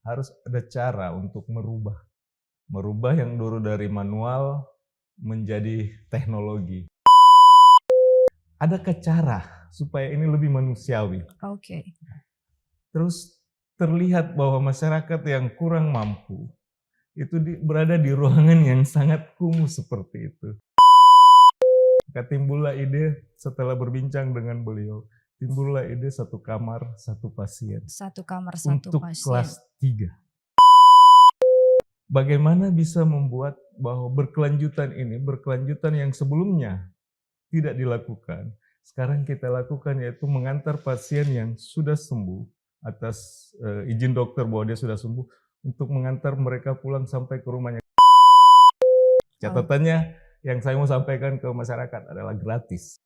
harus ada cara untuk merubah yang dulu dari manual menjadi teknologi. Adakah cara supaya ini lebih manusiawi? Oke. Terus terlihat bahwa masyarakat yang kurang mampu itu berada di ruangan yang sangat kumuh seperti itu. Maka timbullah ide setelah berbincang dengan beliau, timbullah ide satu kamar, satu pasien. Satu kamar, satu Untuk pasien. kelas 3. Bagaimana bisa membuat bahwa berkelanjutan yang sebelumnya tidak dilakukan, sekarang kita lakukan, yaitu mengantar pasien yang sudah sembuh atas izin dokter bahwa dia sudah sembuh, untuk mengantar mereka pulang sampai ke rumahnya. Catatannya yang saya mau sampaikan ke masyarakat adalah gratis.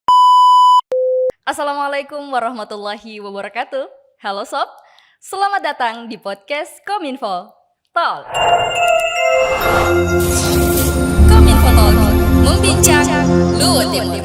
Assalamualaikum warahmatullahi wabarakatuh. Halo Sob, selamat datang di podcast Kominfo Talk. Kominfo Talk, membincang Luhut Timur.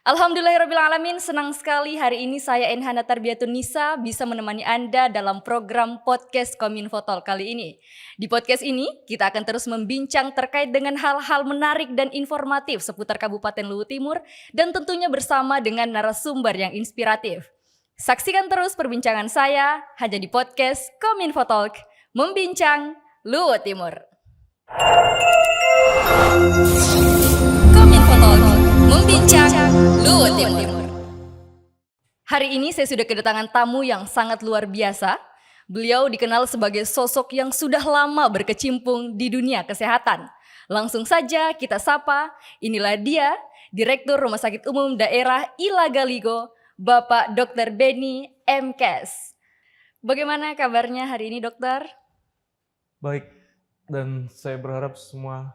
Alhamdulillahirrabbilalamin, senang sekali hari ini saya Enhana Tarbiyatun Nisa bisa menemani Anda dalam program podcast Kominfo Talk kali ini. Di podcast ini kita akan terus membincang terkait dengan hal-hal menarik dan informatif seputar Kabupaten Luhut Timur dan tentunya bersama dengan narasumber yang inspiratif. Saksikan terus perbincangan saya hanya di podcast Kominfo Talk, membincang Luhut Timur. Kominfo Talk, membincang Luhut Timur. Hari ini saya sudah kedatangan tamu yang sangat luar biasa. Beliau dikenal sebagai sosok yang sudah lama berkecimpung di dunia kesehatan. Langsung saja kita sapa, inilah dia, Direktur Rumah Sakit Umum Daerah Ilagaligo, Bapak Dr. Benny M.Kes. Bagaimana kabarnya hari ini, dokter? Baik, dan saya berharap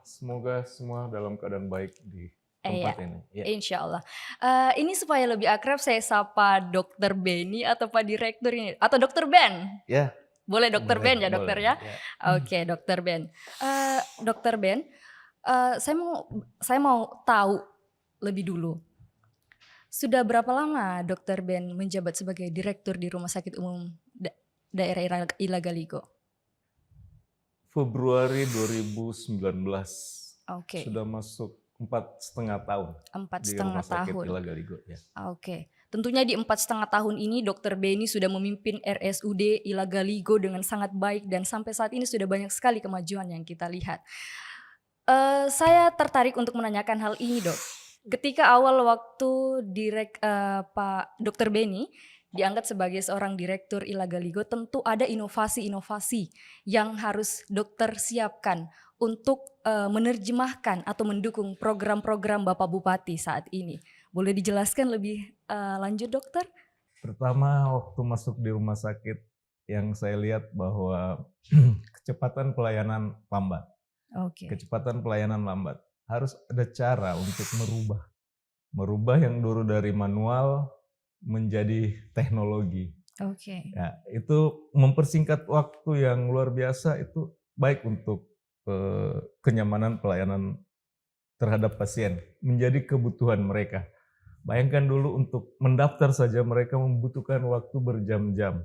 semoga semua dalam keadaan baik di tempat ini. Ya. Insya Allah. Ini supaya lebih akrab saya sapa Dr. Benny atau Pak Direktur ini, atau Dr. Ben? Ya. Boleh Dr. Boleh, Ben ya dokter boleh, ya? Oke, Dr. Ben. Dr. Ben, saya mau tahu lebih dulu. Sudah berapa lama Dr. Ben menjabat sebagai direktur di Rumah Sakit Umum Daerah Ilagaligo? Februari 2019. Oke. Sudah masuk 4,5 tahun. 4,5 di Rumah Sakit tahun. Ilagaligo. Ya. Oke. Tentunya di 4,5 tahun ini Dr. Benny sudah memimpin RSUD Ilagaligo dengan sangat baik dan sampai saat ini sudah banyak sekali kemajuan yang kita lihat. Saya tertarik untuk menanyakan hal ini, Dok. Ketika awal waktu Pak Dr. Benny diangkat sebagai seorang direktur Ilagaligo, tentu ada inovasi-inovasi yang harus dokter siapkan untuk menerjemahkan atau mendukung program-program Bapak Bupati saat ini. Boleh dijelaskan lebih lanjut, dokter? Pertama, waktu masuk di rumah sakit, yang saya lihat bahwa kecepatan pelayanan lambat. Kecepatan pelayanan lambat. Harus ada cara untuk merubah yang dulu dari manual menjadi teknologi. Ya, itu mempersingkat waktu yang luar biasa, itu baik untuk kenyamanan pelayanan terhadap pasien, menjadi kebutuhan mereka. Bayangkan dulu untuk mendaftar saja mereka membutuhkan waktu berjam-jam.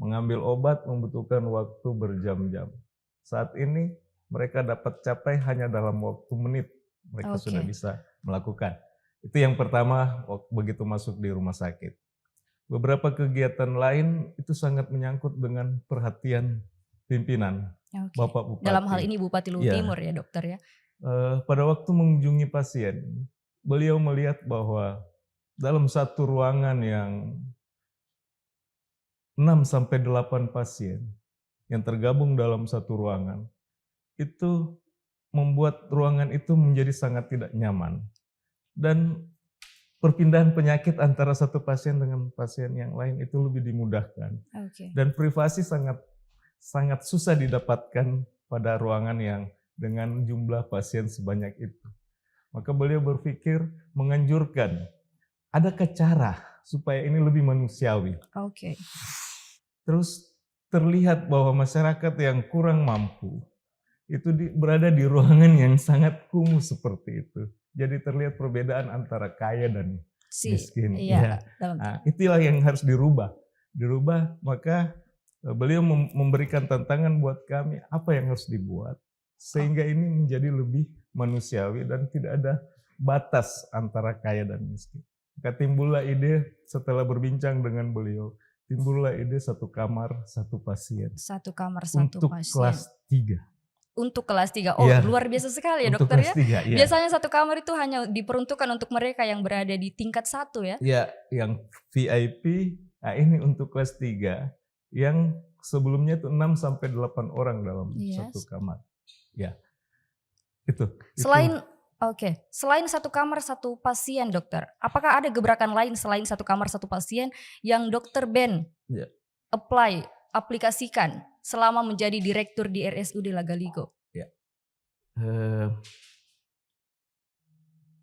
Mengambil obat membutuhkan waktu berjam-jam. Saat ini mereka dapat capai hanya dalam waktu menit. Mereka sudah bisa melakukan. Itu yang pertama begitu masuk di rumah sakit. Beberapa kegiatan lain itu sangat menyangkut dengan perhatian pimpinan Bapak Bupati. Dalam hal ini Bupati Luhut Timur ya dokter ya. Pada waktu mengunjungi pasien, beliau melihat bahwa dalam satu ruangan yang 6-8 pasien yang tergabung dalam satu ruangan, itu membuat ruangan itu menjadi sangat tidak nyaman. Dan perpindahan penyakit antara satu pasien dengan pasien yang lain itu lebih dimudahkan. Dan privasi sangat susah didapatkan pada ruangan yang dengan jumlah pasien sebanyak itu. Maka beliau berpikir menganjurkan, adakah cara supaya ini lebih manusiawi? Terus terlihat bahwa masyarakat yang kurang mampu itu berada di ruangan yang sangat kumuh seperti itu. Jadi terlihat perbedaan antara kaya dan miskin. Iya. Itulah yang harus dirubah. dirubah, maka beliau memberikan tantangan buat kami apa yang harus dibuat sehingga ini menjadi lebih manusiawi dan tidak ada batas antara kaya dan miskin. Maka timbullah ide setelah berbincang dengan beliau, timbullah ide 1 kamar 1 pasien. 1 kamar 1 untuk pasien. kelas 3. Untuk kelas 3. Oh, Ya, luar biasa sekali ya untuk dokter ya. kelas 3, ya. Biasanya 1 kamar itu hanya diperuntukkan untuk mereka yang berada di tingkat 1 ya. Ya, yang VIP, nah ini untuk kelas 3 yang sebelumnya itu 6 sampai 8 orang dalam 1 kamar. Ya. Selain selain 1 kamar 1 pasien dokter, apakah ada gebrakan lain selain 1 kamar 1 pasien yang dokter Ben aplikasikan selama menjadi direktur di RSUD Lagaligo? Ya.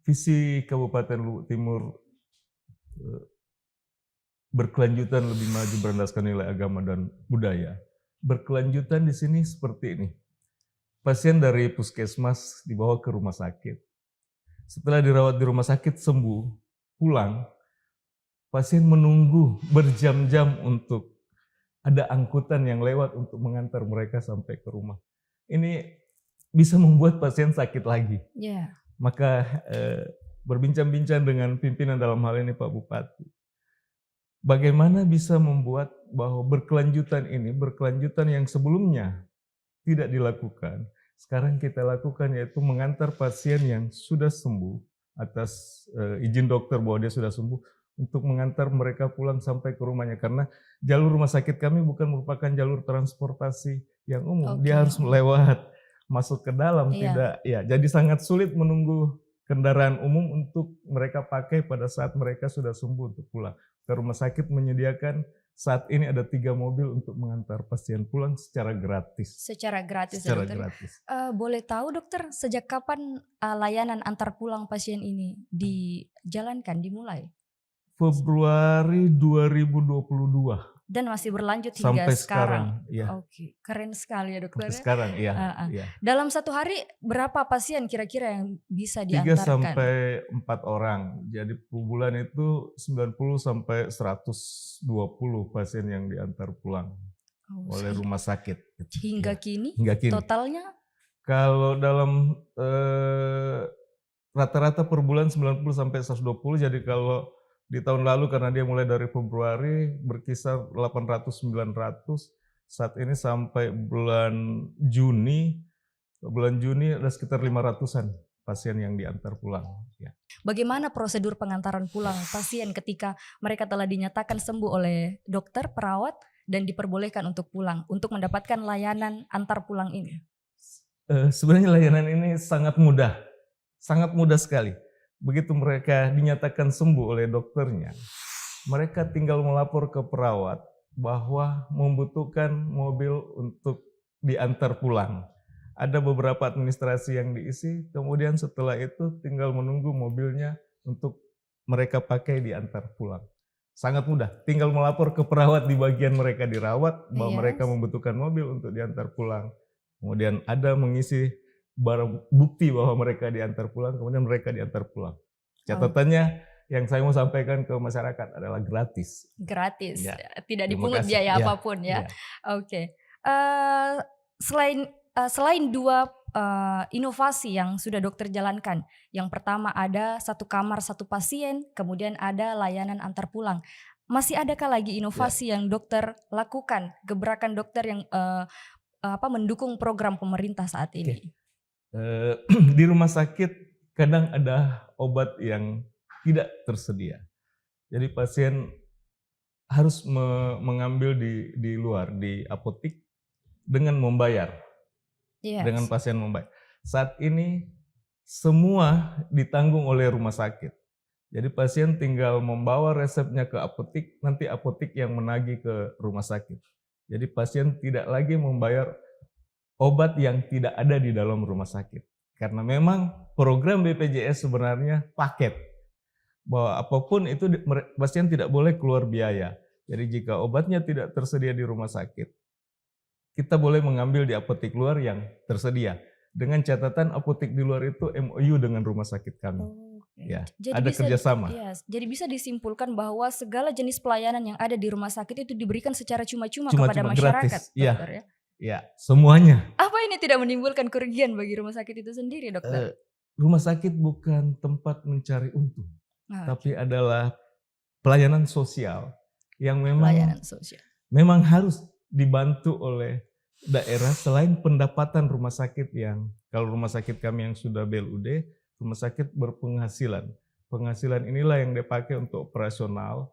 Visi Kabupaten Luwu Timur berkelanjutan lebih maju berlandaskan nilai agama dan budaya. Berkelanjutan di sini seperti ini. Pasien dari puskesmas dibawa ke rumah sakit. Setelah dirawat di rumah sakit sembuh, pulang, pasien menunggu berjam-jam untuk ada angkutan yang lewat untuk mengantar mereka sampai ke rumah. Ini bisa membuat pasien sakit lagi. Yeah. Maka berbincang-bincang dengan pimpinan dalam hal ini Pak Bupati. Bagaimana bisa membuat bahwa berkelanjutan yang sebelumnya tidak dilakukan, sekarang kita lakukan, yaitu mengantar pasien yang sudah sembuh atas izin dokter bahwa dia sudah sembuh untuk mengantar mereka pulang sampai ke rumahnya, karena jalur rumah sakit kami bukan merupakan jalur transportasi yang umum. Dia harus melewat masuk ke dalam, jadi sangat sulit menunggu kendaraan umum untuk mereka pakai pada saat mereka sudah sembuh untuk pulang. Rumah sakit menyediakan saat ini ada 3 mobil untuk mengantar pasien pulang secara gratis. Secara gratis. Boleh tahu dokter, sejak kapan layanan antar pulang pasien ini dijalankan, dimulai? Februari 2022. Dan masih berlanjut sampai hingga sekarang. Ya. Oke, keren sekali ya dokter. Sampai sekarang, iya. Dalam 1 hari berapa pasien kira-kira yang bisa 3 diantarkan? sampai 4 orang. Jadi per bulan itu 90 sampai 120 pasien yang diantar pulang oleh rumah sakit. Hingga kini totalnya? Kalau dalam rata-rata per bulan 90 sampai 120, jadi kalau di tahun lalu karena dia mulai dari Februari berkisar 800-900, saat ini sampai bulan Juni ada sekitar 500-an pasien yang diantar pulang. Ya. Bagaimana prosedur pengantaran pulang pasien ketika mereka telah dinyatakan sembuh oleh dokter, perawat, dan diperbolehkan untuk pulang, untuk mendapatkan layanan antar pulang ini? Sebenarnya layanan ini sangat mudah sekali. Begitu mereka dinyatakan sembuh oleh dokternya, mereka tinggal melapor ke perawat bahwa membutuhkan mobil untuk diantar pulang. Ada beberapa administrasi yang diisi, kemudian setelah itu tinggal menunggu mobilnya untuk mereka pakai diantar pulang. Sangat mudah, tinggal melapor ke perawat di bagian mereka dirawat bahwa mereka membutuhkan mobil untuk diantar pulang. Kemudian ada mengisi barang bukti bahwa mereka diantar pulang, kemudian mereka diantar pulang. Catatannya yang saya mau sampaikan ke masyarakat adalah gratis. Gratis, tidak dipungut biaya apapun ya. Oke. Selain 2 inovasi yang sudah dokter jalankan, yang pertama ada 1 kamar 1 pasien, kemudian ada layanan antar pulang. Masih adakah lagi inovasi yang dokter lakukan, gebrakan dokter yang mendukung program pemerintah saat ini? Di rumah sakit kadang ada obat yang tidak tersedia. Jadi pasien harus mengambil di luar, di apotik dengan membayar. Dengan pasien membayar. Saat ini semua ditanggung oleh rumah sakit. Jadi pasien tinggal membawa resepnya ke apotik, nanti apotik yang menagih ke rumah sakit. Jadi pasien tidak lagi membayar obat yang tidak ada di dalam rumah sakit. Karena memang program BPJS sebenarnya paket. Bahwa apapun itu pasien tidak boleh keluar biaya. Jadi jika obatnya tidak tersedia di rumah sakit, kita boleh mengambil di apotik luar yang tersedia. Dengan catatan apotik di luar itu MOU dengan rumah sakit kami. Ya, Jadi ada bisa kerjasama. jadi bisa disimpulkan bahwa segala jenis pelayanan yang ada di rumah sakit itu diberikan secara cuma-cuma kepada Cuma-cuma masyarakat, gratis. Iya, dokter ya. ya, semuanya. Apa ini tidak menimbulkan kerugian bagi rumah sakit itu sendiri, dokter? Rumah sakit bukan tempat mencari untung, Oke, tapi adalah pelayanan sosial yang pelayanan sosial. memang harus dibantu oleh daerah selain pendapatan rumah sakit yang, kalau rumah sakit kami yang sudah BLUD, rumah sakit berpenghasilan. Penghasilan inilah yang dipakai untuk operasional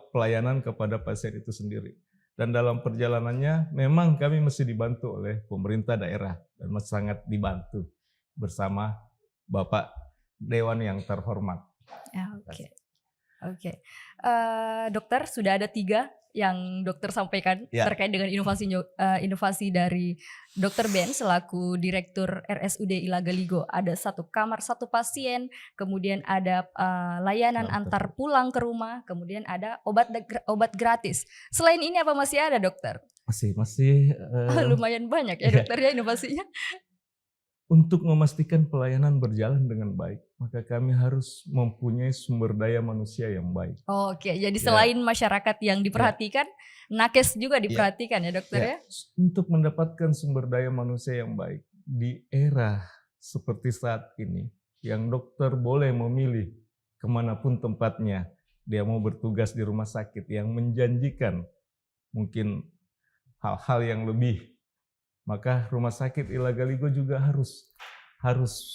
pelayanan kepada pasien itu sendiri. Dan dalam perjalanannya memang kami mesti dibantu oleh pemerintah daerah dan sangat dibantu bersama Bapak Dewan yang terhormat. Oke. Dokter, sudah ada 3 yang dokter sampaikan terkait dengan inovasi dari Dokter Ben selaku Direktur RSUD Ilagaligo. Ada 1 kamar 1 pasien, kemudian ada layanan antar pulang ke rumah, kemudian ada obat gratis. Selain ini apa masih ada, dokter? Masih lumayan banyak ya dokter ya inovasinya. Untuk memastikan pelayanan berjalan dengan baik, maka kami harus mempunyai sumber daya manusia yang baik. Oke, jadi selain masyarakat yang diperhatikan, nakes juga diperhatikan ya dokter ya? Untuk mendapatkan sumber daya manusia yang baik di era seperti saat ini, yang dokter boleh memilih kemanapun tempatnya, dia mau bertugas di rumah sakit yang menjanjikan mungkin hal-hal yang lebih, maka rumah sakit Ilagaligo juga harus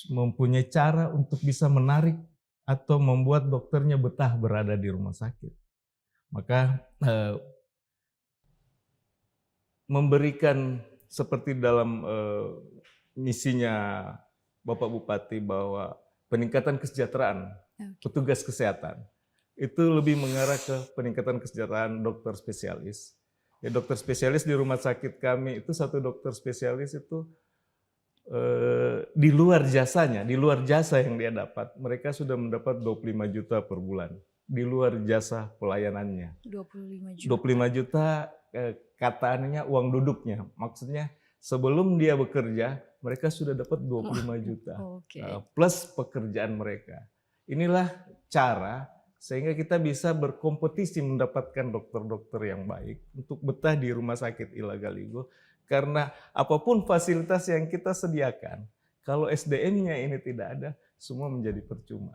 mempunyai cara untuk bisa menarik atau membuat dokternya betah berada di rumah sakit. Maka memberikan seperti dalam misinya Bapak Bupati bahwa peningkatan kesejahteraan petugas kesehatan itu lebih mengarah ke peningkatan kesejahteraan dokter spesialis. Ya, dokter spesialis di rumah sakit kami itu 1 dokter spesialis itu di luar jasanya, di luar jasa yang dia dapat, mereka sudah mendapat 25 juta per bulan di luar jasa pelayanannya. 25 juta katanya uang duduknya, maksudnya sebelum dia bekerja mereka sudah dapat 25 juta plus pekerjaan mereka. Inilah cara sehingga kita bisa berkompetisi mendapatkan dokter-dokter yang baik untuk betah di rumah sakit Ilagaligo. Karena apapun fasilitas yang kita sediakan, kalau SDM-nya ini tidak ada, semua menjadi percuma.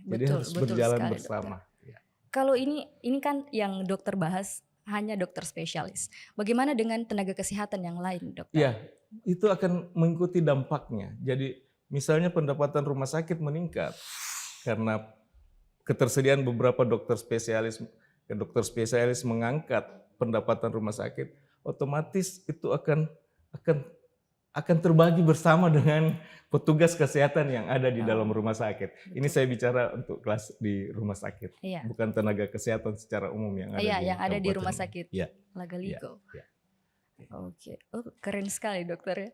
Jadi harus berjalan bersama. Ya. Kalau ini kan yang dokter bahas hanya dokter spesialis. Bagaimana dengan tenaga kesehatan yang lain, dokter? Ya, itu akan mengikuti dampaknya. Jadi misalnya pendapatan rumah sakit meningkat karena ketersediaan beberapa dokter spesialis mengangkat pendapatan rumah sakit, otomatis itu akan terbagi bersama dengan petugas kesehatan yang ada di dalam rumah sakit. Ini saya bicara untuk kelas di rumah sakit, bukan tenaga kesehatan secara umum yang ada di rumah sakit Ilagaligo. Oke, keren sekali dokter ya.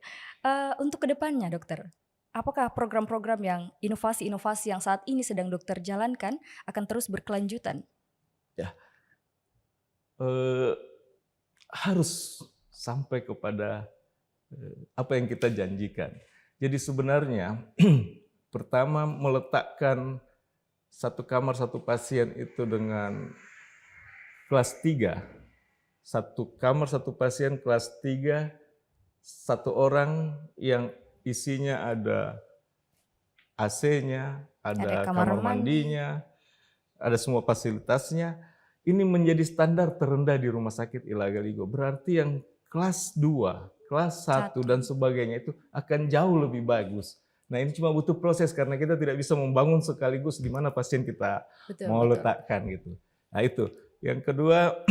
Untuk kedepannya dokter, apakah program-program yang inovasi-inovasi yang saat ini sedang dokter jalankan akan terus berkelanjutan? Ya, harus sampai kepada apa yang kita janjikan. Jadi sebenarnya pertama meletakkan 1 kamar 1 pasien itu dengan kelas 3. 1 kamar 1 pasien kelas 3, 1 orang yang isinya ada AC-nya, ada kamar mandinya, ada semua fasilitasnya. Ini menjadi standar terendah di rumah sakit Ilagaligo. Berarti yang kelas 2, kelas 1 dan sebagainya itu akan jauh lebih bagus. Nah ini cuma butuh proses karena kita tidak bisa membangun sekaligus di mana pasien kita letakkan gitu. Nah itu. Yang kedua,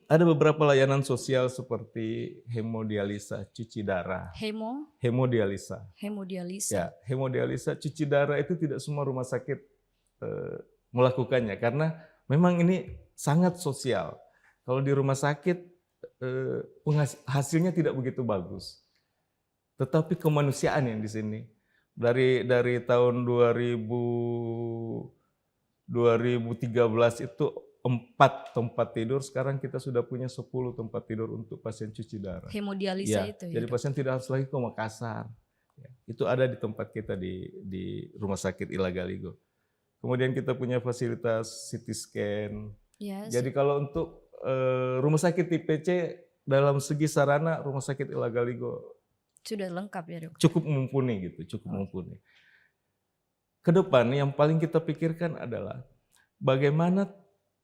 ada beberapa layanan sosial seperti hemodialisa, cuci darah. Hemodialisa. Ya, hemodialisa, cuci darah itu tidak semua rumah sakit melakukannya karena memang ini sangat sosial. Kalau di rumah sakit hasilnya tidak begitu bagus. Tetapi kemanusiaan yang di sini dari tahun 2013 itu 4 tempat tidur, sekarang kita sudah punya 10 tempat tidur untuk pasien cuci darah. Hemodialisa itu ya. Jadi pasien tidak harus lagi ke Makassar. Ya, itu ada di tempat kita di Rumah Sakit Ilagaligo. Kemudian kita punya fasilitas CT scan. Yes. Jadi kalau untuk Rumah Sakit IPC dalam segi sarana Rumah Sakit Ilagaligo sudah lengkap ya dok? Cukup mumpuni gitu, cukup mumpuni. Ke depan yang paling kita pikirkan adalah bagaimana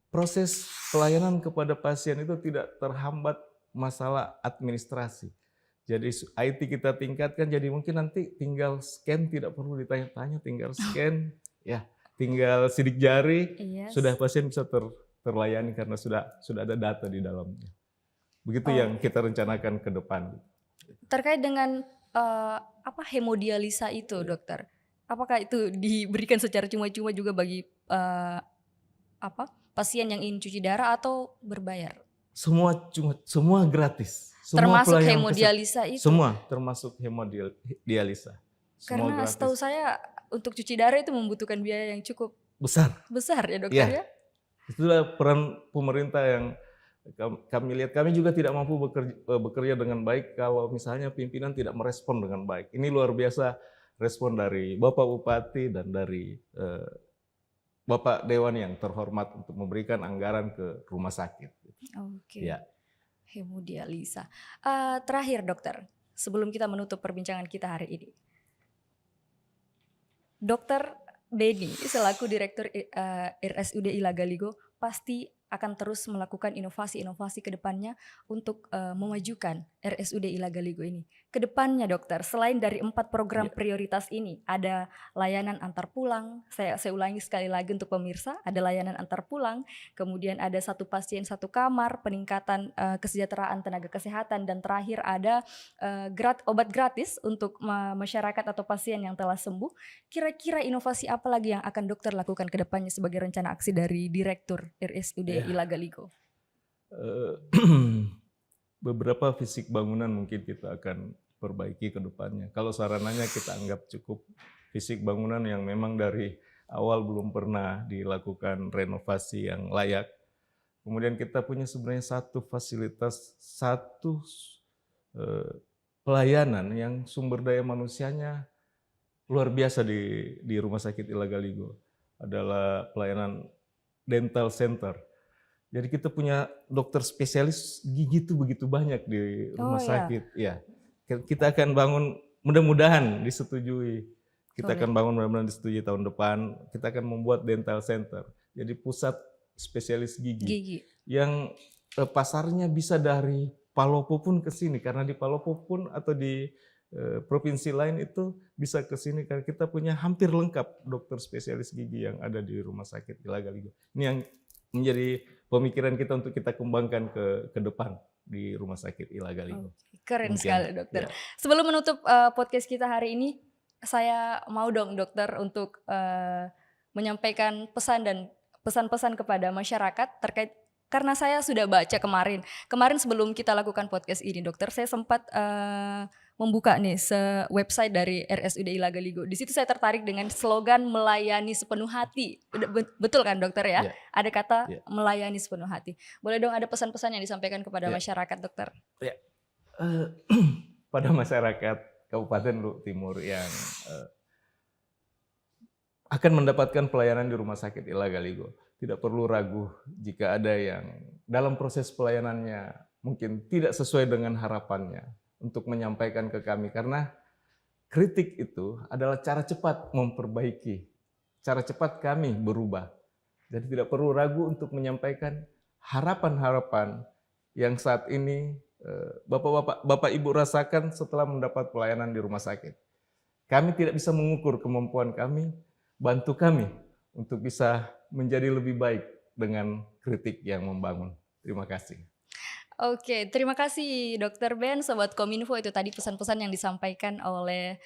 proses pelayanan kepada pasien itu tidak terhambat masalah administrasi. Jadi IT kita tingkatkan, jadi mungkin nanti tinggal scan, tidak perlu ditanya-tanya, tinggal scan, ya, tinggal sidik jari, sudah pasien bisa terlayani karena sudah ada data di dalamnya. Begitu yang kita rencanakan ke depan. Terkait dengan hemodialisa itu, dokter, apakah itu diberikan secara cuma-cuma juga bagi pasien yang ingin cuci darah atau berbayar? Semua gratis. Termasuk hemodialisa itu? Semua, termasuk hemodialisa. Karena setahu saya untuk cuci darah itu membutuhkan biaya yang cukup besar ya dokter ya? Itulah peran pemerintah yang kami lihat. Kami juga tidak mampu bekerja dengan baik kalau misalnya pimpinan tidak merespon dengan baik. Ini luar biasa respon dari Bapak Bupati dan dari Bapak Dewan yang terhormat untuk memberikan anggaran ke rumah sakit. Oke. Ya. Hemodialisa. Terakhir dokter, sebelum kita menutup perbincangan kita hari ini. Dokter Beni selaku Direktur RSUD Ilagaligo pasti akan terus melakukan inovasi-inovasi ke depannya untuk memajukan RSUD Ilagaligo ini. Ke depannya dokter, selain dari 4 program prioritas ini, ada layanan antar pulang, saya ulangi sekali lagi untuk pemirsa, ada layanan antar pulang, kemudian ada 1 pasien 1 kamar, peningkatan kesejahteraan tenaga kesehatan, dan terakhir ada obat gratis untuk masyarakat atau pasien yang telah sembuh. Kira-kira inovasi apa lagi yang akan dokter lakukan ke depannya sebagai rencana aksi dari Direktur RSUD Ilagaligo? Beberapa fisik bangunan mungkin kita akan perbaiki ke depannya. Kalau sarananya kita anggap cukup fisik bangunan yang memang dari awal belum pernah dilakukan renovasi yang layak. Kemudian kita punya sebenarnya 1 fasilitas, 1 pelayanan yang sumber daya manusianya luar biasa di Rumah Sakit Ilagaligo. Adalah pelayanan dental center. Jadi kita punya dokter spesialis gigi itu begitu banyak di rumah sakit. Ya. Kita akan bangun, mudah-mudahan disetujui. Kita akan bangun mudah-mudahan disetujui tahun depan. Kita akan membuat dental center. Jadi pusat spesialis gigi. Yang pasarnya bisa dari Palopo pun ke sini. Karena di Palopo pun atau di provinsi lain itu bisa ke sini. Karena kita punya hampir lengkap dokter spesialis gigi yang ada di Rumah Sakit Ilagaligo. Ini yang menjadi pemikiran kita untuk kita kembangkan ke depan di Rumah Sakit Ilagaligo. Keren sekali dokter. Ya. Sebelum menutup podcast kita hari ini, saya mau dong dokter untuk menyampaikan pesan dan pesan-pesan kepada masyarakat terkait, karena saya sudah baca kemarin sebelum kita lakukan podcast ini dokter, saya sempat membuka nih website dari RSUD Ilagaligo. Di situ saya tertarik dengan slogan melayani sepenuh hati. Betul kan dokter ya? Ada kata melayani sepenuh hati. Boleh dong ada pesan-pesan yang disampaikan kepada masyarakat dokter? Pada masyarakat Kabupaten Luwu Timur yang akan mendapatkan pelayanan di Rumah Sakit Ilagaligo, tidak perlu ragu jika ada yang dalam proses pelayanannya mungkin tidak sesuai dengan harapannya, untuk menyampaikan ke kami, karena kritik itu adalah cara cepat memperbaiki, cara cepat kami berubah. Jadi tidak perlu ragu untuk menyampaikan harapan-harapan yang saat ini Bapak Ibu rasakan setelah mendapat pelayanan di rumah sakit. Kami tidak bisa mengukur kemampuan kami, bantu kami untuk bisa menjadi lebih baik dengan kritik yang membangun. Terima kasih. Oke, terima kasih Dr. Ben, Sobat Kominfo. Itu tadi pesan-pesan yang disampaikan oleh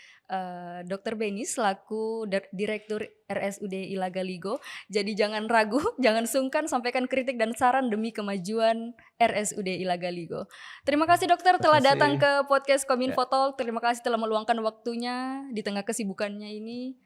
Dr. Beni selaku Direktur RSUD Ilagaligo. Jadi jangan ragu, jangan sungkan, sampaikan kritik dan saran demi kemajuan RSUD Ilagaligo. Terima kasih dokter telah datang ke podcast Kominfo Talk. Terima kasih telah meluangkan waktunya di tengah kesibukannya ini.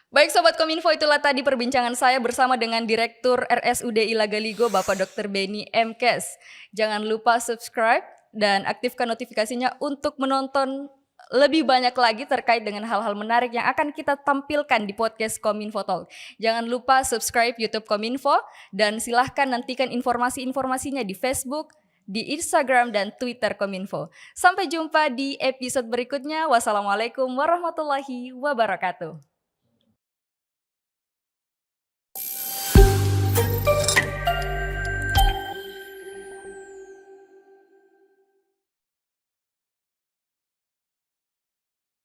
Baik Sobat Kominfo, itulah tadi perbincangan saya bersama dengan Direktur RSUD Ilagaligo Bapak Dr. Beni M. Kes. Jangan lupa subscribe dan aktifkan notifikasinya untuk menonton lebih banyak lagi terkait dengan hal-hal menarik yang akan kita tampilkan di podcast Kominfo Talk. Jangan lupa subscribe YouTube Kominfo dan silahkan nantikan informasi-informasinya di Facebook, di Instagram dan Twitter Kominfo. Sampai jumpa di episode berikutnya. Wassalamualaikum warahmatullahi wabarakatuh.